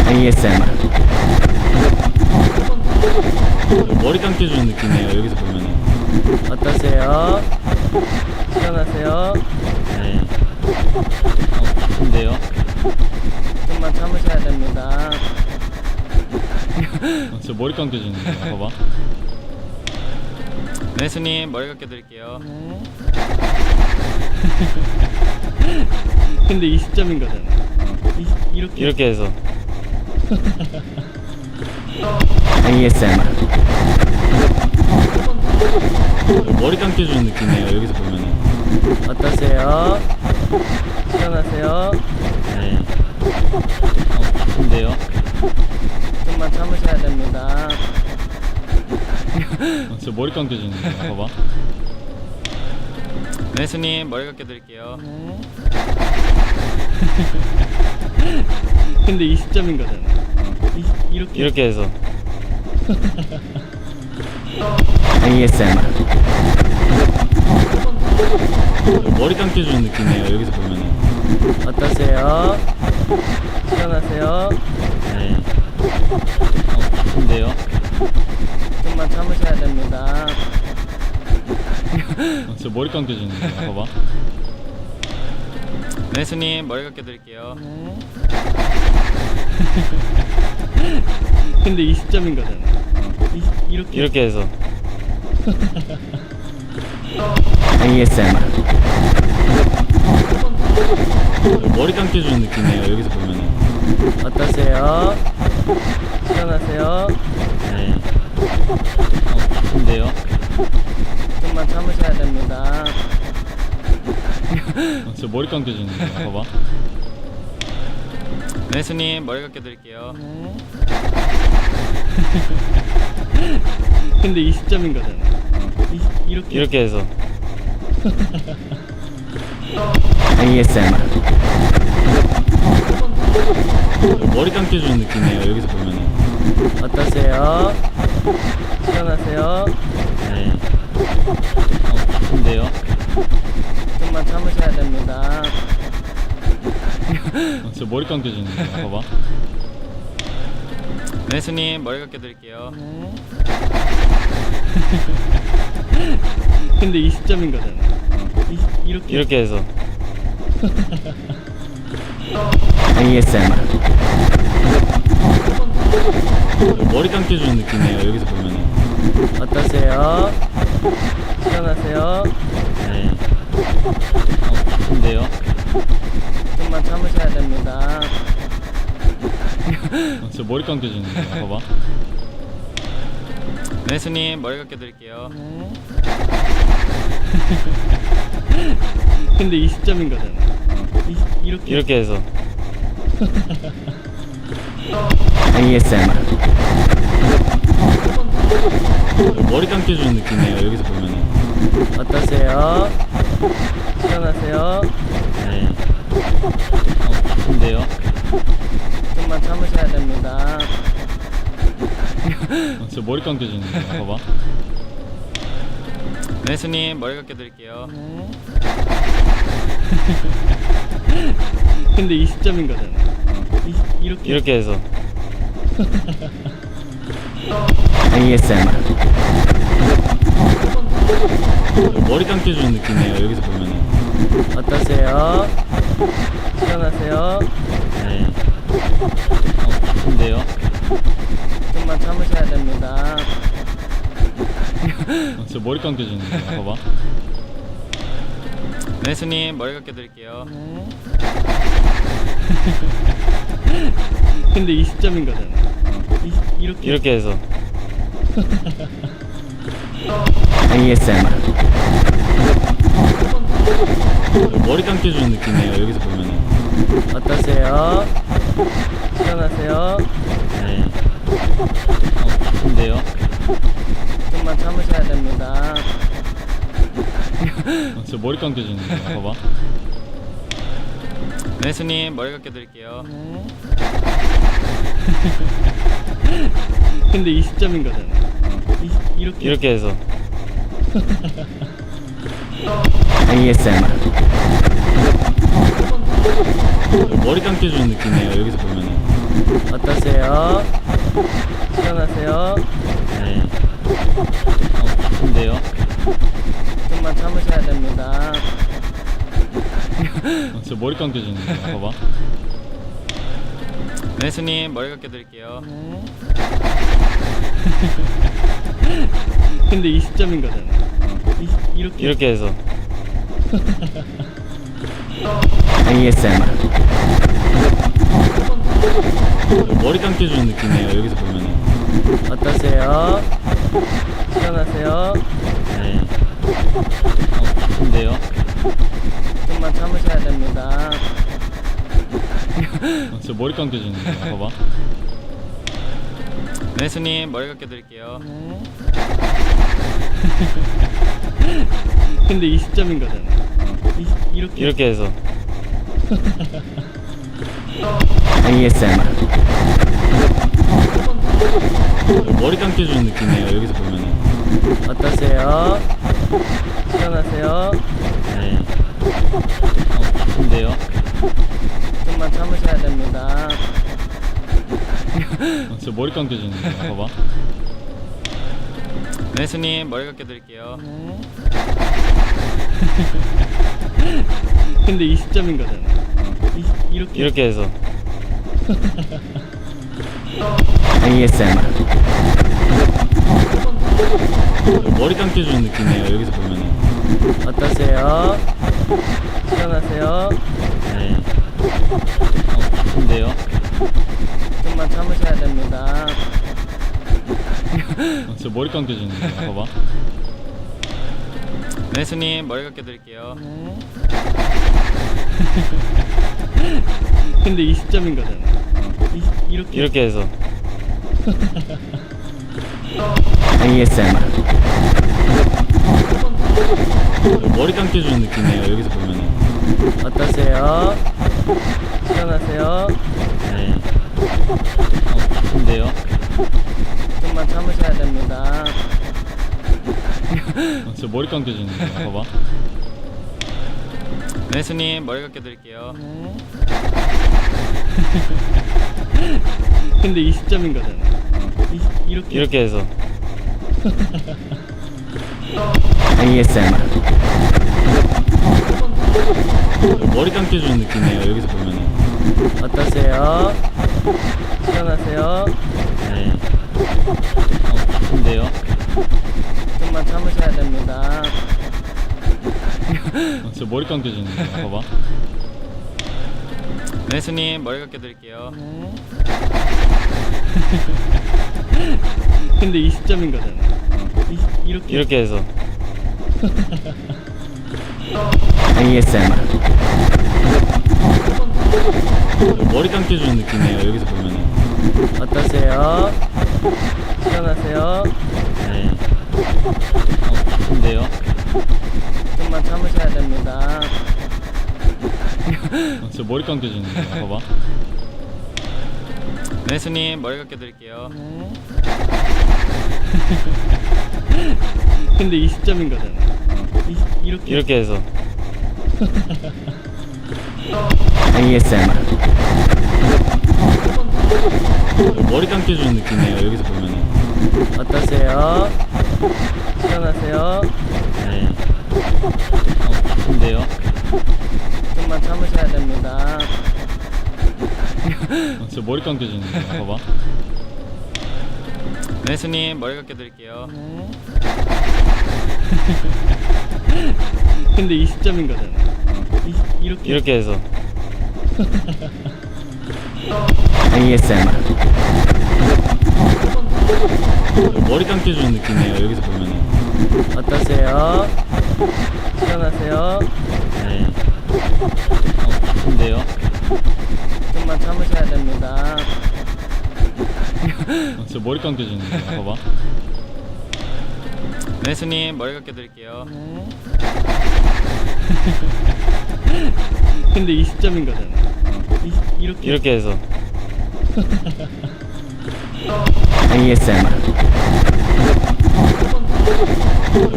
ASMR. 머리 감겨주는 느낌이에요. 여기서 보면은. 어떠세요? 시원하세요? 네. 근데요? 좀만 참으셔야 됩니다. 저 머리 감겨주는 거 봐봐. 네, 스님 머리 감겨드릴게요. 네. 근데 20점인 거잖아. 이렇게 해서. ASMR. 머리 감겨주는 느낌이에요. 여기서 보면은. 어떠세요? 시원하세요? 네. 근데요? 좀만 참으셔야 됩니다. 저 머리 감겨주는 거 봐봐. 네, 스님 머리 감겨드릴게요. 네. 근데 20점인 거잖아. 이렇게 해서. ASMR. 머리 감겨주는 느낌이에요. 여기서 보면은. 어떠세요? 시원하세요? 네. 근데요? 좀만 참으셔야 됩니다. 저 머리 감겨주는 거 봐봐. 네, 스님 머리 감겨드릴게요. 네. 근데 20점인 거잖아. 이렇게 해서. ASMR. 머리 감겨주는 느낌이에요. 여기서 보면은. 어떠세요? 시원하세요? 네. 근데요? 좀만 참으셔야 됩니다. 저 머리 감겨주는 거 봐봐. 네, 스님 머리 감겨드릴게요. 네. 근데 20점인 거잖아. 이렇게 해서. ASMR. 머리 감겨주는 느낌이에요. 여기서 보면은. 어떠세요? 시원하세요? 네. 근데요? 좀만 참으셔야 됩니다. 저 머리 감겨주는 거 봐봐. 네, 스님 머리 감겨드릴게요. 네. 근데 20점인 거잖아. 이렇게 해서. ASMR. 머리 감겨주는 느낌이에요. 여기서 보면은. 어떠세요? 시원하세요? 네. 근데요? 좀만 참으셔야 됩니다. 저 머리 감겨주는 거 봐봐. 네, 스님 머리 감겨드릴게요. 네. 근데 20점인 거잖아. 이렇게 해서. ASMR. 머리 감겨주는 느낌이에요. 여기서 보면은. 어떠세요? 시원하세요? 네. 근데요? 좀만 참으셔야 됩니다. 저 머리 감겨주는 거 봐봐. 네, 스님 머리 감겨드릴게요. 네. 근데 20점인 거잖아. 이렇게 해서. ASMR. 머리 감겨주는 느낌이에요. 여기서 보면은. 어떠세요? 시원하세요? 네. 근데요? 좀만 참으셔야 됩니다. 저 머리 감겨주는 거 봐봐. 네, 스님 머리 감겨드릴게요. 네. 근데 20점인 거잖아. 이렇게 해서. ASMR. 머리 감겨주는 느낌이에요. 여기서 보면은. 어떠세요? 시원하세요? 네. 근데요? 좀만 참으셔야 됩니다. 저 머리 감겨주는 거 봐봐. 네, 스님 머리 감겨드릴게요. 네. 근데 20점인 거잖아. 이렇게 해서. ASMR. 머리 감겨주는 느낌이에요. 여기서 보면은. 어떠세요? 시원하세요? 네. 근데요? 좀만 참으셔야 됩니다. 저 머리 감겨주는데 봐봐. 네 스님 머리 감겨드릴게요. 네. 근데 20점인 거잖아. 이렇게 해서 ASMR. 머리 감겨주는 느낌이에요 여기서 보면은. 어떠세요? 시원하세요? 네. 근데요? 좀만 참으셔야 됩니다. 저 머리 감겨주는데 봐봐. 네 스님 머리 감겨드릴게요. 네. 근데 20점인 거잖아. 이렇게 해서 ASMR. 머리 감겨주는 느낌이에요 여기서 보면은. 어떠세요? 시원하세요? 네. 근데요? 좀만 참으셔야 됩니다. 저 머리 감겨주는데 봐봐. 네 스님 머리 감겨드릴게요. 네. 근데 20점인 거잖아. 이렇게 해서 ASMR. 머리 감겨주는 느낌이에요 여기서 보면은. 어떠세요? 시원하세요? 네. 근데요? 좀만 참으셔야 됩니다. 저 머리 감겨주는데 봐봐. 네 스님 머리 감겨드릴게요. 네. 근데 20점인 거잖아. 이렇게 해서 ASMR. 머리 감겨주는 느낌이에요 여기서 보면은. 어떠세요? 시원하세요? 네. 근데요? 좀만 참으셔야 됩니다. 저 머리 감겨주는데 봐봐. 네 스님 머리 감겨드릴게요. 네. 근데 20점인 거잖아. 이렇게 해서 ASMR. 머리 감겨주는 느낌이에요 여기서 보면은. 어떠세요? 시원하세요? 네. 근데요? 좀만 참으셔야 됩니다. 저 머리 감겨주는데 봐봐. 네 스님 머리 감겨드릴게요. 네. 근데 20점인 거잖아. 이렇게 해서 ASMR. 머리 감겨주는 느낌이에요 여기서 보면은. 어떠세요? 시원하세요? 네. 근데요? 좀만 참으셔야 됩니다. 저 머리 감겨주는데 봐봐. 네 스님 머리 감겨드릴게요. 네. 근데 20점인 거잖아. 이렇게 해서 ASMR. 머리 감겨주는 느낌이에요 여기서 보면은. 어떠세요? 시원하세요? 네. 근데요? 좀만 참으셔야 됩니다. 저 머리 감겨주는데 봐봐. 네 스님 머리 감겨드릴게요. 네. 근데 20점인 거잖아. 이렇게 해서 ASMR. 머리 감겨주는 느낌이에요 여기서 보면은. 어떠세요? 시원하세요? 네. 근데요? 좀만 참으셔야 됩니다. 저 머리 감겨주는데 봐봐. 네 스님 머리 감겨드릴게요. 네. 근데 20점인 거잖아. 이렇게 해서 ASMR.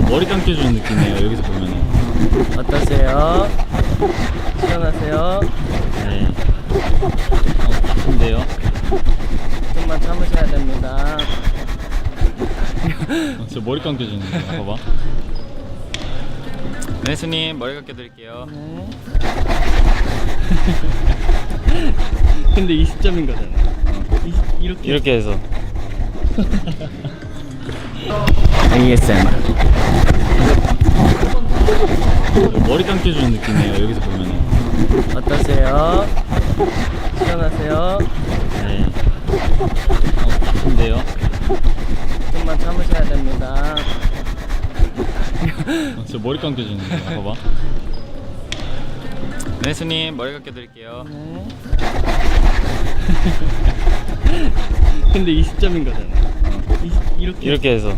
머리 감겨주는 느낌이에요 여기서 보면은. 어떠세요? 시원하세요? 네. 근데요? 저 머리 감겨주는 거 봐봐. 네, 스님 머리 감겨드릴게요. 근데 20점인 거잖아. 이렇게 해서 ASMR. 머리 감겨주는 느낌이에요. 여기서 보면은. 어떠세요? 시원하세요? 네. 근데요? 좀만 참으셔야 됩니다. 저 머리 감겨주는 거 봐봐. 네, 스님 머리 감겨드릴게요. 근데 20점인 거잖아. 이렇게 해서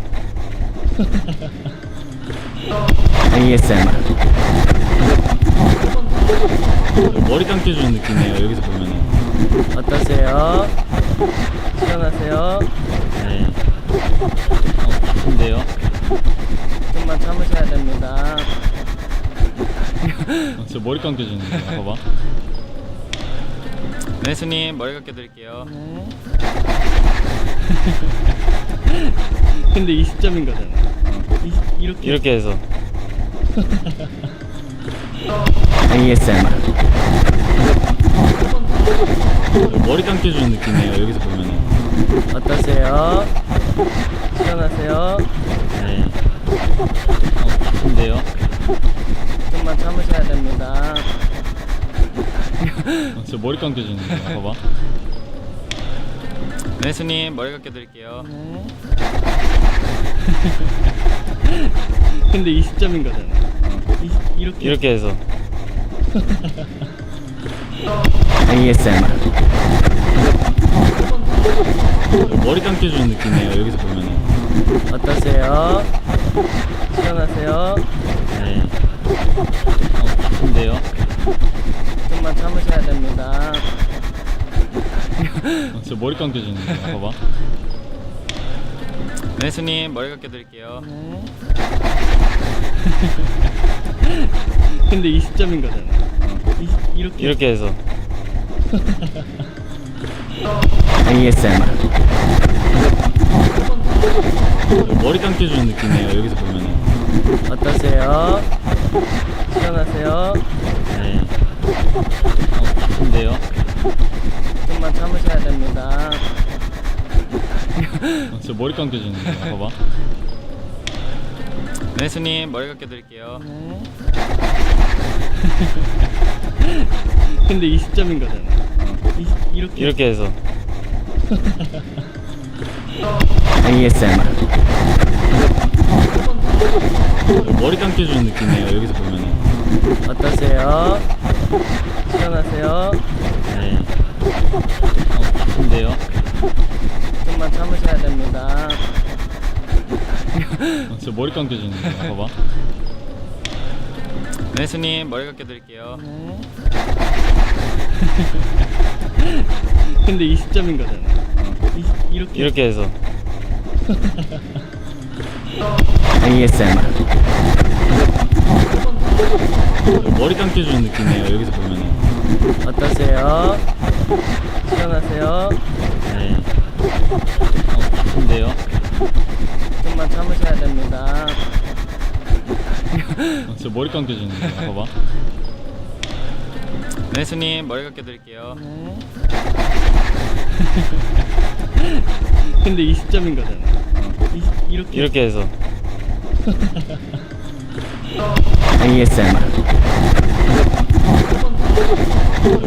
ASMR. 머리 감겨주는 느낌이에요. 여기서 보면은. 어떠세요? 시원하세요? 네. 근데요? 좀만 참으셔야 됩니다. 저 머리 감겨주는 거 봐봐. 네, 스님 머리 감겨드릴게요. 근데 20점인 거잖아. 이렇게 해서 ASMR. 머리 감겨주는 느낌이에요. 여기서 보면은. 어떠세요? 시원하세요? 네. 근데요? 좀만 참으셔야 됩니다. 저 머리 감겨주는 거 봐봐. 네, 스님 머리 감겨드릴게요. 근데 20점인 거잖아. 이렇게 해서 ASMR. 머리 감겨주는 느낌이에요. 여기서 보면은. 어떠세요? 시원하세요? 네. 근데요? 좀만 참으셔야 됩니다. 저 머리 감겨주는 거 봐봐. 네, 스님 머리 감겨드릴게요. 근데 20점인 거잖아. 이렇게 해서 ASMR. 머리 감겨주는 느낌이에요. 여기서 보면은. 어떠세요? 시원하세요? 네. 근데요? 좀만 참으셔야 됩니다. 저 머리 감겨주는 거 봐봐. 네, 스님 머리 감겨드릴게요. 근데 20점인 거잖아. 이렇게 해서 ASMR. 머리 감겨주는 느낌이에요. 여기서 보면은. 어떠세요? 시원하세요? 네. 근데요? 좀만 참으셔야 됩니다. 저 머리 감겨주는 거 봐봐. 네, 스님 머리 감겨드릴게요. 근데 20점인 거잖아. 이렇게 해서 ASMR. 머리 감겨주는 느낌이에요. 여기서 보면은. 어떠세요? 시원하세요? 네. 근데요? 좀만 참으셔야 됩니다. 저 머리 감겨주는 거 봐봐. 네, 스님 머리 감겨드릴게요. 근데 20점인 거잖아. 이렇게 해서 ASMR.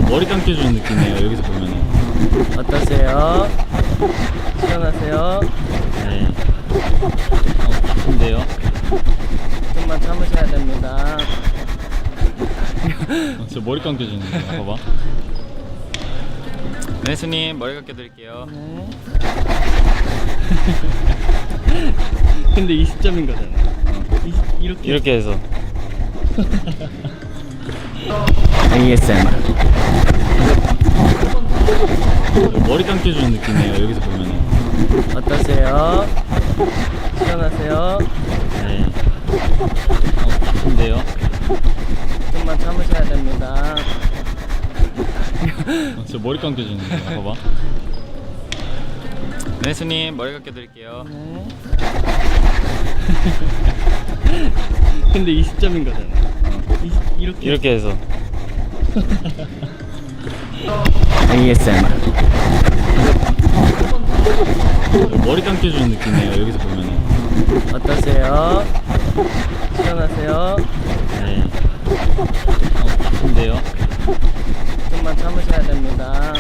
머리 감겨주는 느낌이에요. 여기서 보면은. 어떠세요? 시원하세요? 네. 근데요? 좀만 참으셔야 됩니다. 저 머리 감겨주는 거 봐봐. 네, 스님 머리 감겨드릴게요. 근데 20점인 거잖아. 이렇게 해서 ASMR. 머리 감겨주는 느낌이에요. 여기서 보면은. 어떠세요? 시원하세요? 네. 근데요? 좀만 참으셔야 됩니다. 저 머리 감겨주는 거 봐봐. 네, 스님 머리 감겨드릴게요. 근데 20점인 거잖아. 이렇게 해서 ASMR. 머리 감겨주는 느낌이에요. 여기서 보면은. 어떠세요? 시원하세요? 네. 근데요? 좀만 참으셔야 됩니다.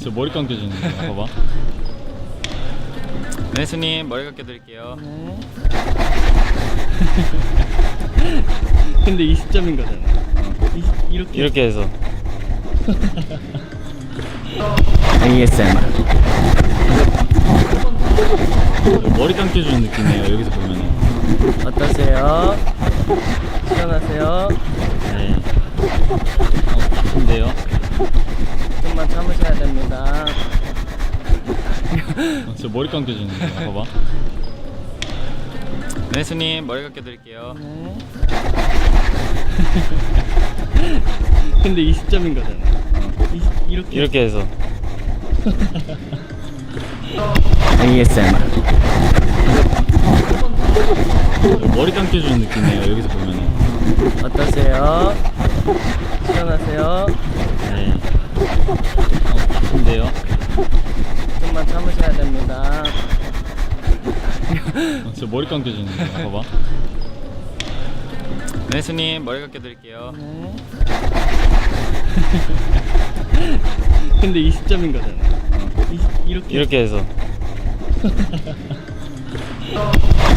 저 머리 감겨주는 거 봐봐. 네, 스님 머리 감겨드릴게요. 네. 근데 20점인 거잖아. 이렇게 해서 ASMR. 머리 감겨주는 느낌이에요. 여기서 보면은. 어떠세요? 시원하세요? 네. 근데요? 좀만 참으셔야 됩니다. 저 머리 감겨주는 거 봐봐. 네, 스님 머리 감겨드릴게요. 네. 근데 20점인 거잖아. 이렇게 해서 ASMR. 머리 감겨주는 느낌이에요. 여기서 보면은. 어떠세요? 시원하세요? 네. 근데요? 좀만 참으셔야 됩니다. 저 머리 감겨주는 거 봐봐. 네, 스님 머리 감겨드릴게요. 네. 근데 20점인 거잖아. 이렇게 해서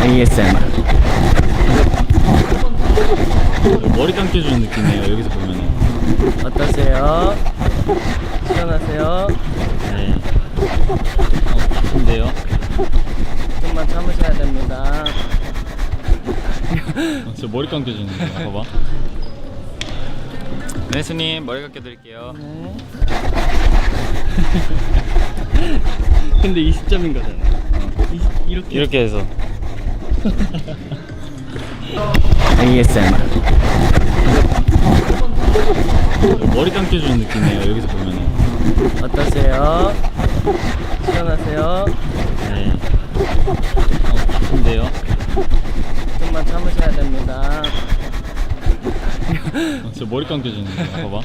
ASMR. 머리 감겨주는 느낌이에요. 여기서 보면은. 어떠세요? 시원하세요? 네. 근데요? 좀만 참으셔야 됩니다. 저 머리 감겨주는 거 봐봐. 네, 스님 머리 감겨드릴게요. 네. 근데 20점인 거잖아. 이렇게 해서 ASMR. 머리 감겨주는 느낌이에요. 여기서 보면은. 어떠세요? 시원하세요? 네. 근데요? 좀만 참으셔야 됩니다. 저 머리 감겨주는 거 봐봐.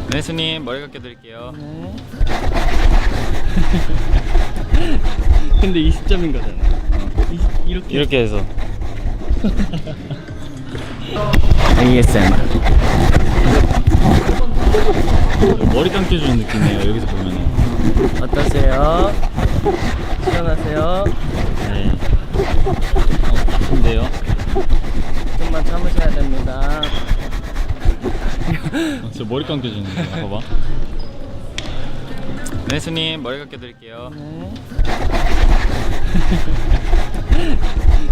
네, 스님 머리 감겨드릴게요. 네. 근데 20점인 거잖아. 이렇게 해서 ASMR. 머리 감겨주는 느낌이에요. 여기서 보면은. 어떠세요? 시원하세요? 네. 근데요? 좀만 참으셔야 됩니다. 저 머리 감겨주는 거 봐봐. 네, 스님 머리 감겨드릴게요. 네.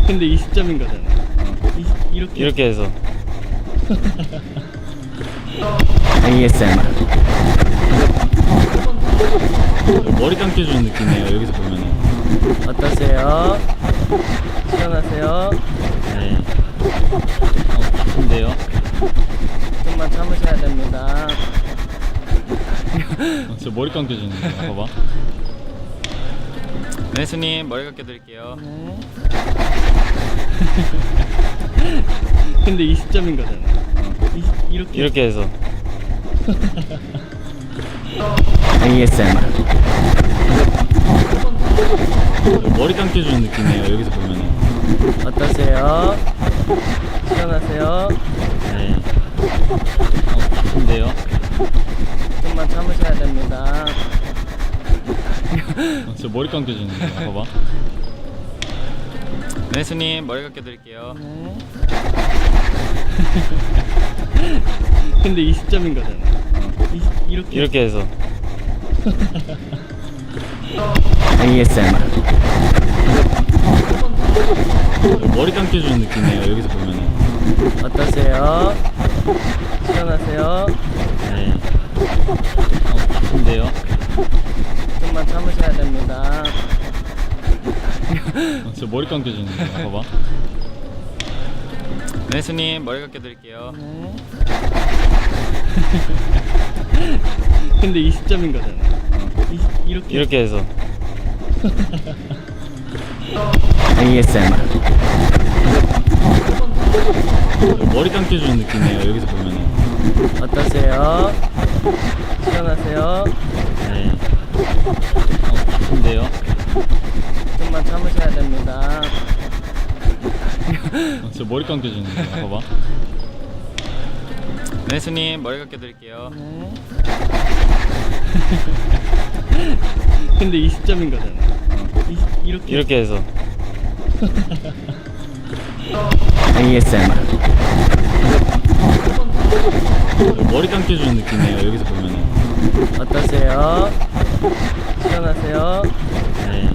근데 20점인 거잖아. 이렇게 해서 ASMR. 머리 감겨주는 느낌이에요. 여기서 보면은. 어떠세요? 시원하세요? 네. 근데요? 좀만 참으셔야 됩니다. 저 머리 감겨주는 거 봐봐. 네, 스님 머리 감겨드릴게요. 네. 근데 20점인 거잖아. 이렇게 해서 ASMR. 머리 감겨주는 느낌이에요. 여기서 보면은. 어떠세요? 시원하세요? 네. 근데요? 좀만 참으셔야 됩니다. 저 머리 감겨주는 거 봐봐. 네, 스님 머리 감겨드릴게요. 네. 근데 20점인 거잖아. 이렇게 해서 ASMR. 머리 감겨주는 느낌이에요. 여기서 보면은. 어떠세요? 시원하세요? 네. 근데요? 좀만 참으셔야 됩니다. 저 머리 감겨주는 거 봐봐. 네, 스님 머리 감겨드릴게요. 네. 근데 20점인 거잖아. 이렇게 해서 ASMR. 머리 감겨주는 느낌이에요. 여기서 보면은. 어떠세요? 시원하세요? 네. 좋은데요? 좀만 참으셔야 됩니다. 저 머리 감겨주는 거 봐봐. 네, 스님 머리 감겨드릴게요. 네. 근데 20점인 거잖아. 이렇게 해서. ASMR. 머리 감겨주는 느낌이에요. 여기서 보면은. 어떠세요? 시원하세요? 네.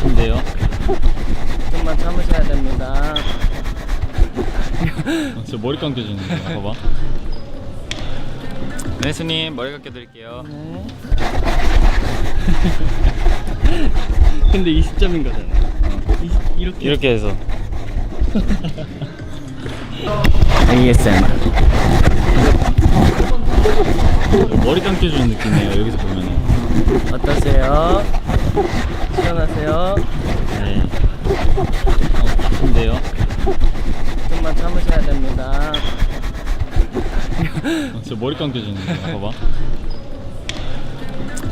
좋은데요? 좀만 참으셔야 됩니다. 저 머리 감겨주는 거 봐봐. 네, 스님 머리 감겨드릴게요. 네. 근데 20점인 거잖아. 이렇게 해서. ASMR. 머리 감겨주는 느낌이에요. 여기서 보면은. 어떠세요? 시원하세요? 네. 좋은데요? 좀만 참으셔야 됩니다. 저 머리 감겨주는 거 봐봐.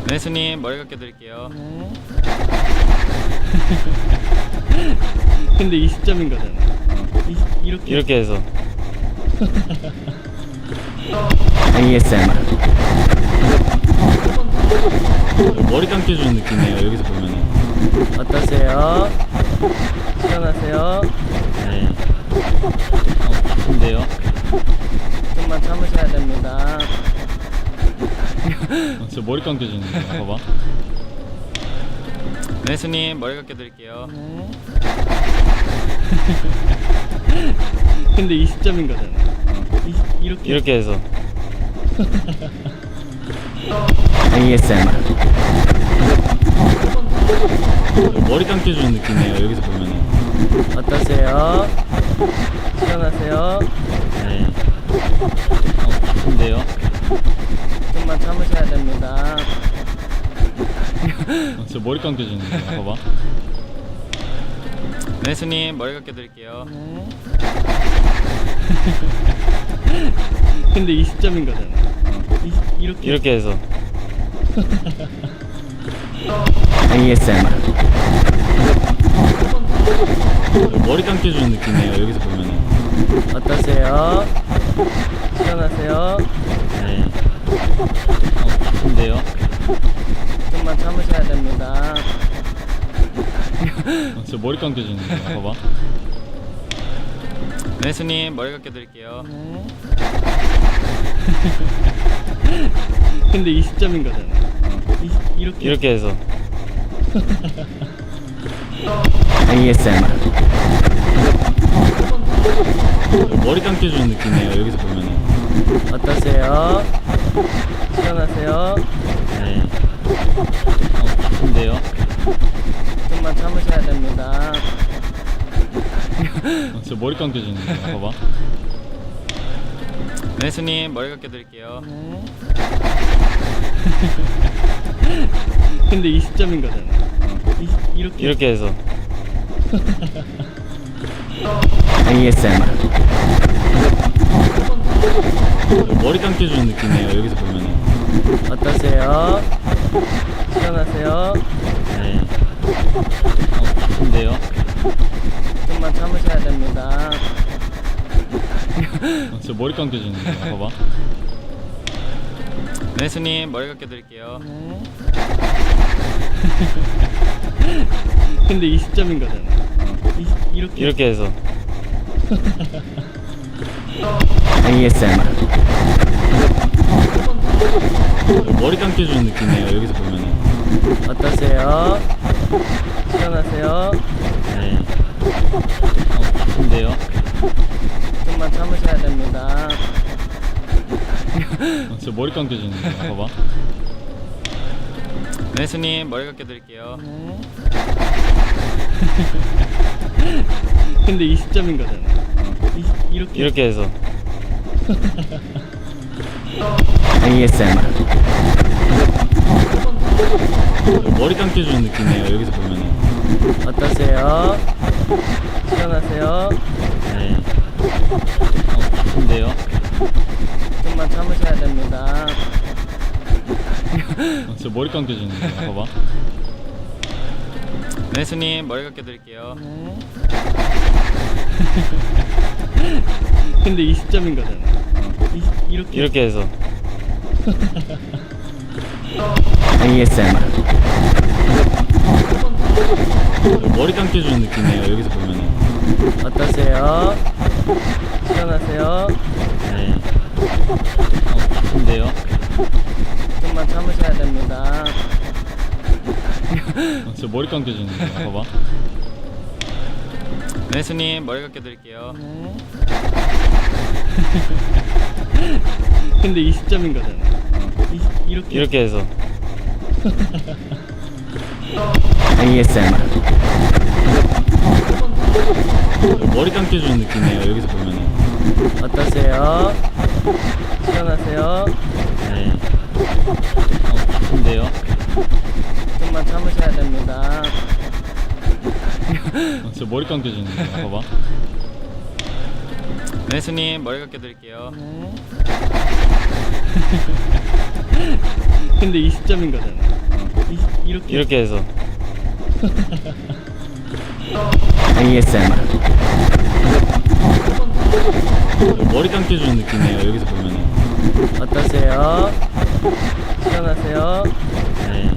네, 스님 머리 감겨드릴게요. 네. 근데 20점인 거잖아. 이렇게 해서. ASMR. 머리 감겨주는 느낌이에요. 여기서 보면은. 어떠세요? 시원하세요? 네. 좋은데요? 좀만 참으셔야 됩니다. 저 머리 감겨주는 거 봐봐. 네, 스님 머리 감겨드릴게요. 네. 근데 20점인 거잖아. 이렇게 해서. ASMR. 머리 감겨주는 느낌이에요. 여기서 보면은. 어떠세요? 시원하세요? 네. 좋은데요? 좀만 참으셔야 됩니다. 저 머리 감겨주는 거 봐봐. 네, 스님 머리 감겨드릴게요. 네. 근데 20점인 거잖아. 이렇게 해서. ASMR. 머리 감겨주는 느낌이에요. 여기서 보면은. 어떠세요? 시원하세요? 네. 좋은데요? 좀만 참으셔야 됩니다. 저 머리 감겨주는 거 봐봐. 네, 스님 머리 감겨드릴게요. 네. 근데 20점인 거잖아. 해서. ASMR. 머리 감겨주는 느낌이에요. 여기서 보면은. 어떠세요? 시원하세요? 네. 좋은데요? 좀만 참으셔야 됩니다. 저 머리 감겨주는 거 봐봐. 네, 스님 머리 감겨드릴게요. 네. 근데 20점인 거잖아. 해서. ASMR. 머리 감겨주는 느낌이에요. 여기서 보면은. 어떠세요? 시원하세요? 네. 좋은데요? 좀만 참으셔야 됩니다. 저 머리 감겨주는 거 봐봐. 네, 스님 머리 감겨드릴게요. 네. 근데 20점인 거잖아. 해서. ASMR. 머리 감겨주는 느낌이에요. 여기서 보면은. 어떠세요? 시원하세요? 네. 좋은데요? 좀만 참으셔야 됩니다. 저 머리 감겨주는 거 봐봐. 네, 스님 머리 감겨드릴게요. 네. 근데 20점인 거잖아. 해서. ASMR. 머리 감겨주는 느낌이에요. 여기서 보면은. 어떠세요? 시원하세요? 네. 근데요? 좀만 참으셔야 됩니다. 저 머리 감겨주는데 봐봐. 네, 스님 머리 감겨드릴게요. 네. 근데 20점인 거잖아. 이렇게. 이렇게 해서 ASMR. 머리 감겨주는 느낌이에요. 여기서 보면은. 어떠세요? 시원하세요? 네. 근데요? 좀만 참으셔야 됩니다. 저 머리 감겨주는데 봐봐. 네, 스님 머리 감겨드릴게요. 네. 근데 20점인 거잖아. 이렇게. 이렇게 해서 ASMR. 머리 감겨주는 느낌이에요. 여기서 보면은. 어떠세요? 시원하세요? 네. 근데요? 좀만 참으셔야 됩니다. 저 머리 감겨주는데 봐봐. 네, 스님 머리 감겨드릴게요. 네. 근데 20점인 거잖아. 이렇게. 이렇게 해서 ASMR. 머리 감겨주는 느낌이에요. 여기서 보면은. 어떠세요? 시원하세요? 네.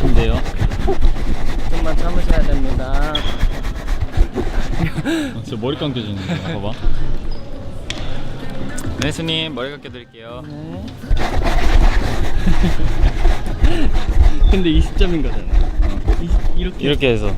근데요? 좀만 참으셔야 됩니다. 저 머리 감겨주는데 봐봐. 네, 스님 머리 감겨드릴게요. 네. 근데 20점인 거잖아. 이렇게. 이렇게 해서